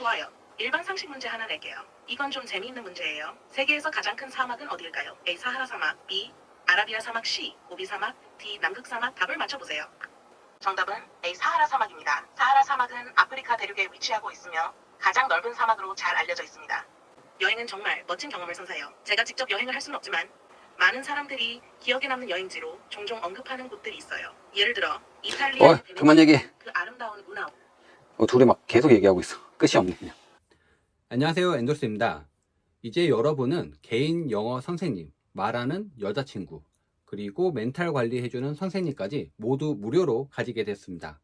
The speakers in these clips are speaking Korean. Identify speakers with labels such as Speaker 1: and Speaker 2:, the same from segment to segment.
Speaker 1: 좋아요. 일반 상식 문제 하나 낼게요. 이건 좀 재미있는 문제예요. 세계에서 가장 큰 사막은 어디일까요? A. 사하라 사막, B. 아라비아 사막, C. 고비 사막, D. 남극 사막. 답을 맞춰보세요. 정답은 A. 사하라 사막입니다. 사하라 사막은 아프리카 대륙에 위치하고 있으며 가장 넓은 사막으로 잘 알려져 있습니다. 여행은 정말 멋진 경험을 선사해요. 제가 직접 여행을 할 수는 없지만 많은 사람들이 기억에 남는 여행지로 종종 언급하는 곳들이 있어요. 예를 들어 이탈리아의
Speaker 2: 그만 얘기해.
Speaker 1: 그 아름다운 운하와
Speaker 2: 둘이 막 계속 얘기하고 있어. 끝이 없네 그냥.
Speaker 3: 안녕하세요, 엔돌스입니다. 이제 여러분은 개인 영어 선생님, 말하는 여자친구, 그리고 멘탈 관리해주는 선생님까지 모두 무료로 가지게 됐습니다.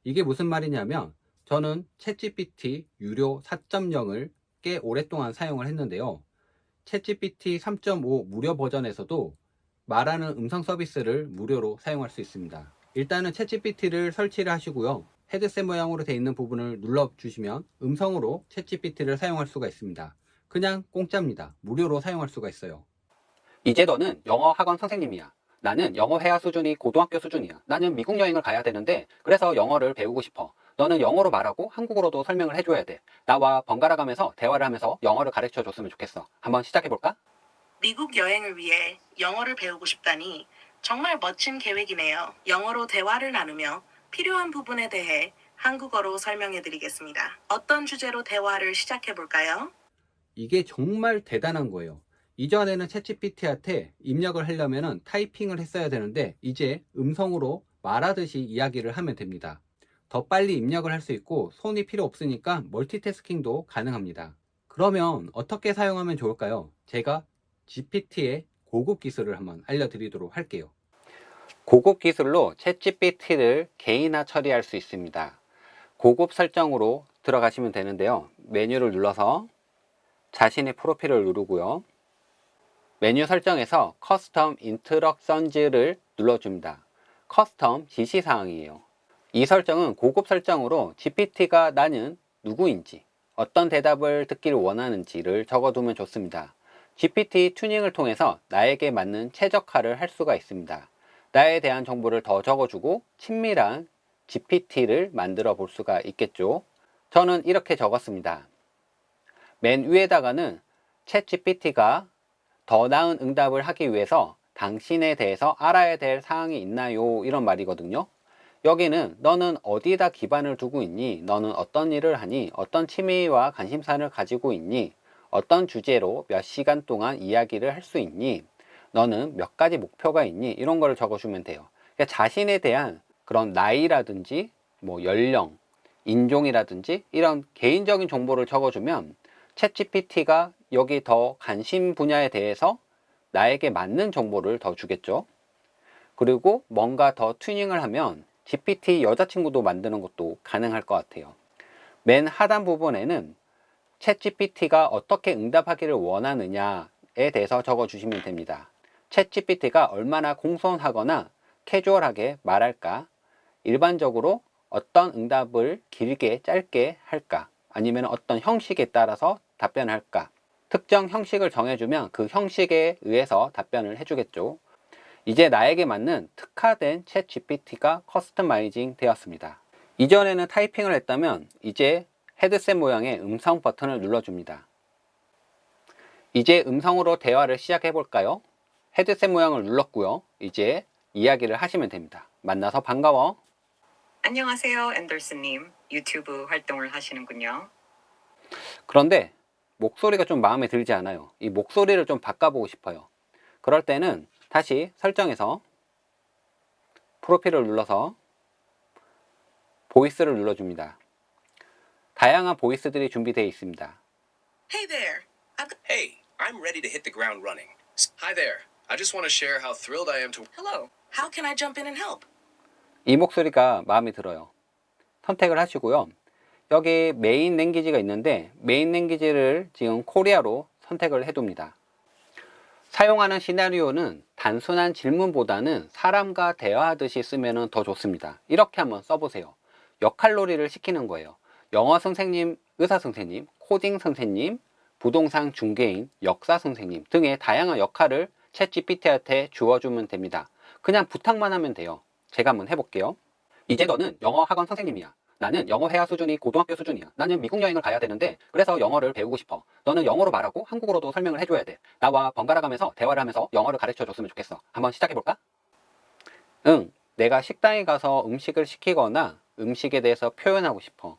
Speaker 3: 이게 무슨 말이냐면 저는 챗GPT 유료 4.0을 꽤 오랫동안 사용을 했는데요. 챗GPT 3.5 무료 버전에서도 말하는 음성 서비스를 무료로 사용할 수 있습니다. 일단은 챗GPT를 설치를 하시고요. 헤드셋 모양으로 되어 있는 부분을 눌러주시면 음성으로 챗GPT를 사용할 수가 있습니다. 그냥 공짜입니다. 무료로 사용할 수가 있어요.
Speaker 2: 이제 너는 영어 학원 선생님이야. 나는 영어 회화 수준이 고등학교 수준이야. 나는 미국 여행을 가야 되는데 그래서 영어를 배우고 싶어. 너는 영어로 말하고 한국어로도 설명을 해줘야 돼. 나와 번갈아 가면서 대화를 하면서 영어를 가르쳐 줬으면 좋겠어. 한번 시작해볼까?
Speaker 1: 미국 여행을 위해 영어를 배우고 싶다니 정말 멋진 계획이네요. 영어로 대화를 나누며 필요한 부분에 대해 한국어로 설명해 드리겠습니다. 어떤 주제로 대화를 시작해 볼까요?
Speaker 3: 이게 정말 대단한 거예요. 이전에는 챗GPT한테 입력을 하려면 타이핑을 했어야 되는데 이제 음성으로 말하듯이 이야기를 하면 됩니다. 더 빨리 입력을 할 수 있고 손이 필요 없으니까 멀티태스킹도 가능합니다. 그러면 어떻게 사용하면 좋을까요? 제가 GPT의 고급 기술을 한번 알려드리도록 할게요.
Speaker 2: 고급 기술로 챗GPT를 개인화 처리할 수 있습니다. 고급 설정으로 들어가시면 되는데요. 메뉴를 눌러서 자신의 프로필을 누르고요. 메뉴 설정에서 커스텀 인트럭션즈를 눌러줍니다. 커스텀 지시사항이에요. 이 설정은 고급 설정으로 GPT가 나는 누구인지, 어떤 대답을 듣기를 원하는지를 적어두면 좋습니다. GPT 튜닝을 통해서 나에게 맞는 최적화를 할 수가 있습니다. 나에 대한 정보를 더 적어주고 친밀한 GPT를 만들어 볼 수가 있겠죠. 저는 이렇게 적었습니다. 맨 위에다가는 챗 GPT가 더 나은 응답을 하기 위해서 당신에 대해서 알아야 될 사항이 있나요? 이런 말이거든요. 여기는 너는 어디에다 기반을 두고 있니? 너는 어떤 일을 하니? 어떤 취미와 관심사를 가지고 있니? 어떤 주제로 몇 시간 동안 이야기를 할 수 있니? 너는 몇 가지 목표가 있니? 이런 거를 적어주면 돼요. 그러니까 자신에 대한 그런 나이라든지 뭐 연령, 인종이라든지 이런 개인적인 정보를 적어주면 챗GPT가 여기 더 관심 분야에 대해서 나에게 맞는 정보를 더 주겠죠. 그리고 뭔가 더 튜닝을 하면 GPT 여자친구도 만드는 것도 가능할 것 같아요. 맨 하단 부분에는 챗GPT가 어떻게 응답하기를 원하느냐에 대해서 적어주시면 됩니다. 챗GPT가 얼마나 공손하거나 캐주얼하게 말할까? 일반적으로 어떤 응답을 길게 짧게 할까? 아니면 어떤 형식에 따라서 답변을 할까? 특정 형식을 정해주면 그 형식에 의해서 답변을 해주겠죠. 이제 나에게 맞는 특화된 챗 GPT가 커스터마이징 되었습니다. 이전에는 타이핑을 했다면 이제 헤드셋 모양의 음성 버튼을 눌러줍니다. 이제 음성으로 대화를 시작해 볼까요? 헤드셋 모양을 눌렀고요. 이제 이야기를 하시면 됩니다. 만나서 반가워.
Speaker 4: 안녕하세요, 앤더슨님. 유튜브 활동을 하시는군요.
Speaker 2: 그런데 목소리가 좀 마음에 들지 않아요. 이 목소리를 좀 바꿔보고 싶어요. 그럴 때는 다시 설정에서 프로필을 눌러서 보이스를 눌러줍니다. 다양한 보이스들이 준비되어 있습니다.
Speaker 1: Hey there.
Speaker 5: Hey, I'm ready to hit the ground running. Hi there. I just want to share how thrilled I am to.
Speaker 4: Hello.
Speaker 1: How can I jump in and help?
Speaker 2: 이 목소리가 마음에 들어요. 선택을 하시고요. 여기 메인 랭귀지가 있는데 메인 랭귀지를 지금 코리아로 선택을 해둡니다. 사용하는 시나리오는 단순한 질문보다는 사람과 대화하듯이 쓰면 더 좋습니다. 이렇게 한번 써보세요. 역할놀이를 시키는 거예요. 영어 선생님, 의사 선생님, 코딩 선생님, 부동산 중개인, 역사 선생님 등의 다양한 역할을 챗 GPT한테 주어주면 됩니다. 그냥 부탁만 하면 돼요. 제가 한번 해볼게요. 이제 너는 영어 학원 선생님이야. 나는 영어 회화 수준이 고등학교 수준이야. 나는 미국 여행을 가야 되는데 그래서 영어를 배우고 싶어. 너는 영어로 말하고 한국어로도 설명을 해줘야 돼. 나와 번갈아 가면서 대화를 하면서 영어를 가르쳐 줬으면 좋겠어. 한번 시작해 볼까? 응, 내가 식당에 가서 음식을 시키거나 음식에 대해서 표현하고 싶어.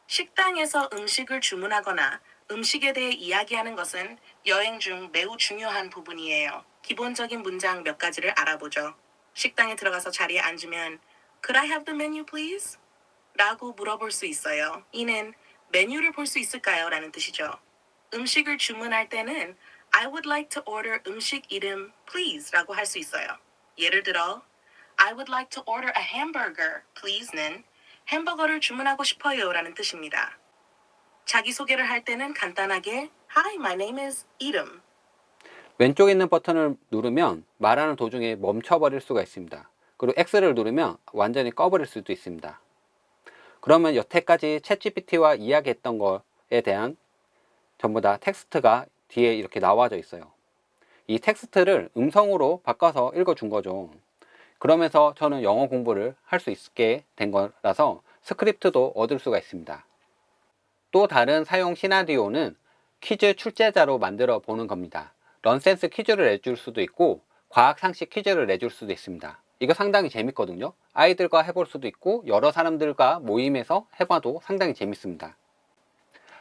Speaker 1: 식당에서 음식을 주문하거나 음식에 대해 이야기하는 것은 여행 중 매우 중요한 부분이에요. 기본적인 문장 몇 가지를 알아보죠. 식당에 들어가서 자리에 앉으면 Could I have the menu please? 라고 물어볼 수 있어요. 이는 메뉴를 볼 수 있을까요? 라는 뜻이죠. 음식을 주문할 때는 I would like to order 음식 이름 please 라고 할 수 있어요. 예를 들어 I would like to order a hamburger please는 햄버거를 주문하고 싶어요 라는 뜻입니다. 자기소개를 할 때는 간단하게 Hi, my name is 이름.
Speaker 2: 왼쪽에 있는 버튼을 누르면 말하는 도중에 멈춰버릴 수가 있습니다. 그리고 X를 누르면 완전히 꺼버릴 수도 있습니다. 그러면 여태까지 챗GPT와 이야기했던 거에 대한 전부 다 텍스트가 뒤에 이렇게 나와져 있어요. 이 텍스트를 음성으로 바꿔서 읽어준 거죠. 그러면서 저는 영어 공부를 할 수 있게 된 거라서 스크립트도 얻을 수가 있습니다. 또 다른 사용 시나리오는 퀴즈 출제자로 만들어 보는 겁니다. 넌센스 퀴즈를 내줄 수도 있고 과학 상식 퀴즈를 내줄 수도 있습니다. 이거 상당히 재밌거든요. 아이들과 해볼 수도 있고 여러 사람들과 모임에서 해봐도 상당히 재밌습니다.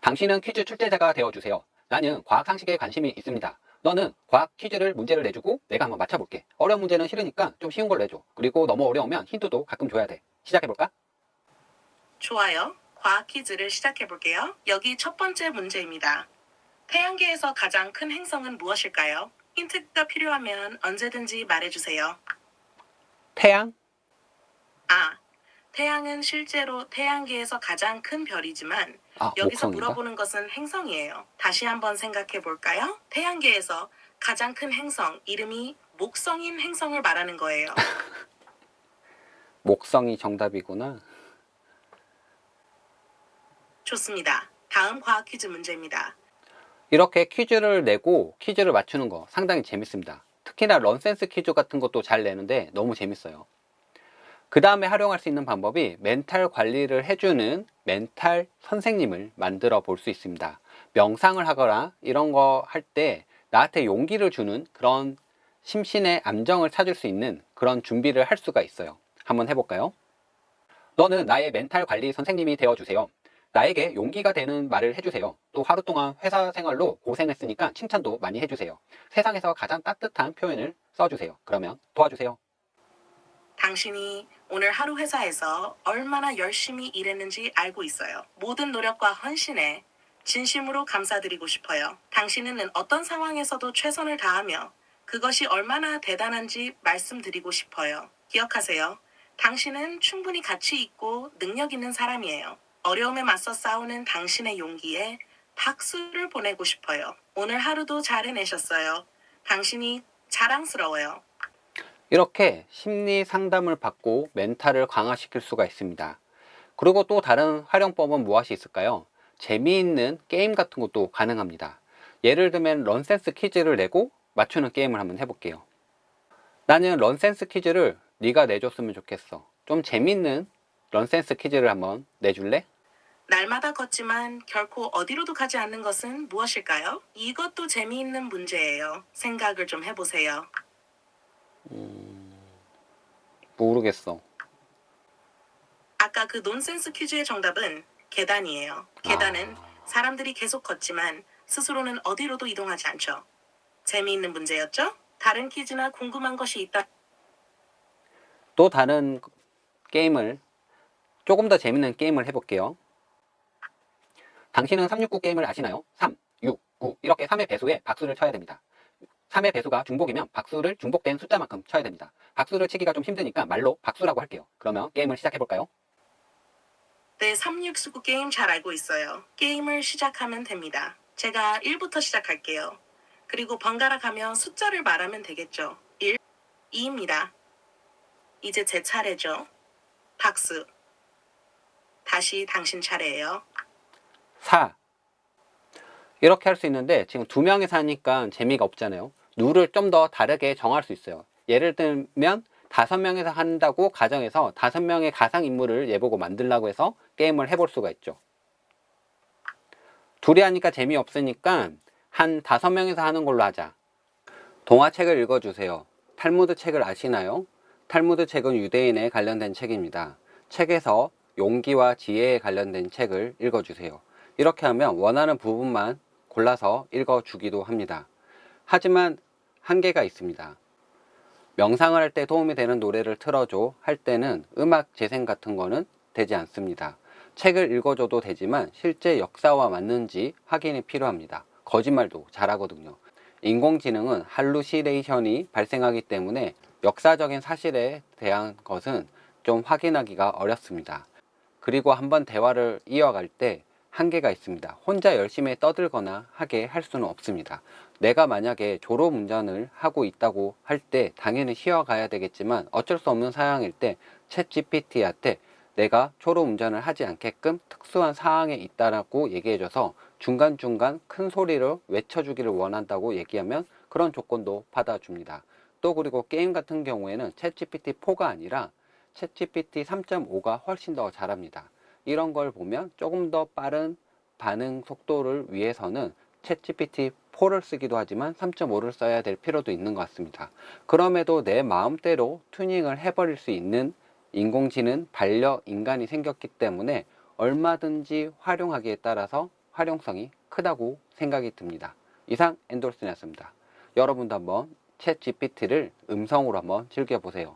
Speaker 2: 당신은 퀴즈 출제자가 되어주세요. 나는 과학 상식에 관심이 있습니다. 너는 과학 퀴즈를 문제를 내주고 내가 한번 맞춰볼게. 어려운 문제는 싫으니까 좀 쉬운 걸 내줘. 그리고 너무 어려우면 힌트도 가끔 줘야 돼. 시작해볼까?
Speaker 1: 좋아요. 과학 퀴즈를 시작해볼게요. 여기 첫 번째 문제입니다. 태양계에서 가장 큰 행성은 무엇일까요? 힌트가 필요하면 언제든지 말해주세요.
Speaker 2: 태양?
Speaker 1: 태양은 실제로 태양계에서 가장 큰 별이지만
Speaker 2: 아,
Speaker 1: 여기서
Speaker 2: 목성인가?
Speaker 1: 물어보는 것은 행성이에요. 다시 한번 생각해 볼까요? 태양계에서 가장 큰 행성, 이름이 목성인 행성을 말하는 거예요.
Speaker 2: 목성이 정답이구나.
Speaker 1: 좋습니다. 다음 과학 퀴즈 문제입니다.
Speaker 2: 이렇게 퀴즈를 내고 퀴즈를 맞추는 거 상당히 재밌습니다. 특히나 넌센스 퀴즈 같은 것도 잘 내는데 너무 재밌어요. 그 다음에 활용할 수 있는 방법이 멘탈 관리를 해주는 멘탈 선생님을 만들어 볼 수 있습니다. 명상을 하거나 이런 거 할 때 나한테 용기를 주는 그런 심신의 안정을 찾을 수 있는 그런 준비를 할 수가 있어요. 한번 해볼까요? 너는 나의 멘탈 관리 선생님이 되어주세요. 나에게 용기가 되는 말을 해주세요. 또 하루 동안 회사 생활로 고생했으니까 칭찬도 많이 해주세요. 세상에서 가장 따뜻한 표현을 써주세요. 그러면 도와주세요.
Speaker 1: 당신이 오늘 하루 회사에서 얼마나 열심히 일했는지 알고 있어요. 모든 노력과 헌신에 진심으로 감사드리고 싶어요. 당신은 어떤 상황에서도 최선을 다하며 그것이 얼마나 대단한지 말씀드리고 싶어요. 기억하세요. 당신은 충분히 가치 있고 능력 있는 사람이에요. 어려움에 맞서 싸우는 당신의 용기에 박수를 보내고 싶어요. 오늘 하루도 잘 해내셨어요. 당신이 자랑스러워요.
Speaker 2: 이렇게 심리 상담을 받고 멘탈을 강화시킬 수가 있습니다. 그리고 또 다른 활용법은 무엇이 있을까요? 재미있는 게임 같은 것도 가능합니다. 예를 들면 넌센스 퀴즈를 내고 맞추는 게임을 한번 해볼게요. 나는 넌센스 퀴즈를 네가 내줬으면 좋겠어. 좀 재미있는 넌센스 퀴즈를 한번 내줄래?
Speaker 1: 날마다 걷지만 결코 어디로도 가지 않는 것은 무엇일까요? 이것도 재미있는 문제예요. 생각을 좀 해보세요.
Speaker 2: 모르겠어.
Speaker 1: 아까 그 논센스 퀴즈의 정답은 계단이에요. 계단은 사람들이 계속 걷지만 스스로는 어디로도 이동하지 않죠. 재미있는 문제였죠? 다른 퀴즈나 궁금한 것이 있다.
Speaker 2: 또 다른 게임을 조금 더 재밌는 게임을 해볼게요. 당신은 369 게임을 아시나요? 3, 6, 9 이렇게 3의 배수에 박수를 쳐야 됩니다. 3의 배수가 중복이면 박수를 중복된 숫자만큼 쳐야 됩니다. 박수를 치기가 좀 힘드니까 말로 박수라고 할게요. 그러면 게임을 시작해볼까요?
Speaker 1: 네, 369 게임 잘 알고 있어요. 게임을 시작하면 됩니다. 제가 1부터 시작할게요. 그리고 번갈아 가며 숫자를 말하면 되겠죠. 1, 2입니다. 이제 제 차례죠. 박수. 다시 당신 차례예요.
Speaker 2: 4 이렇게 할 수 있는데 지금 두 명이서 하니까 재미가 없잖아요. 룰을 좀 더 다르게 정할 수 있어요. 예를 들면 5명에서 한다고 가정해서 5명의 가상 인물을 얘 보고 만들라고 해서 게임을 해볼 수가 있죠. 둘이 하니까 재미없으니까 한 5명에서 하는 걸로 하자. 동화책을 읽어주세요. 탈무드 책을 아시나요? 탈무드 책은 유대인에 관련된 책입니다. 책에서 용기와 지혜에 관련된 책을 읽어주세요. 이렇게 하면 원하는 부분만 골라서 읽어주기도 합니다. 하지만 한계가 있습니다. 명상을 할 때 도움이 되는 노래를 틀어줘 할 때는 음악 재생 같은 거는 되지 않습니다. 책을 읽어줘도 되지만 실제 역사와 맞는지 확인이 필요합니다. 거짓말도 잘하거든요. 인공지능은 할루시네이션이 발생하기 때문에 역사적인 사실에 대한 것은 좀 확인하기가 어렵습니다. 그리고 한번 대화를 이어갈 때 한계가 있습니다. 혼자 열심히 떠들거나 하게 할 수는 없습니다. 내가 만약에 졸음운전을 하고 있다고 할 때 당연히 쉬어가야 되겠지만 어쩔 수 없는 상황일 때 챗GPT한테 내가 졸음운전을 하지 않게끔 특수한 상황에 있다라고 얘기해줘서 중간중간 큰 소리로 외쳐주기를 원한다고 얘기하면 그런 조건도 받아줍니다. 또 그리고 게임 같은 경우에는 챗GPT4가 아니라 챗GPT 3.5가 훨씬 더 잘합니다. 이런 걸 보면 조금 더 빠른 반응 속도를 위해서는 챗GPT4를 쓰기도 하지만 3.5를 써야 될 필요도 있는 것 같습니다. 그럼에도 내 마음대로 튜닝을 해버릴 수 있는 인공지능 반려인간이 생겼기 때문에 얼마든지 활용하기에 따라서 활용성이 크다고 생각이 듭니다. 이상 엔돌슨이었습니다. 여러분도 한번 챗GPT를 음성으로 한번 즐겨보세요.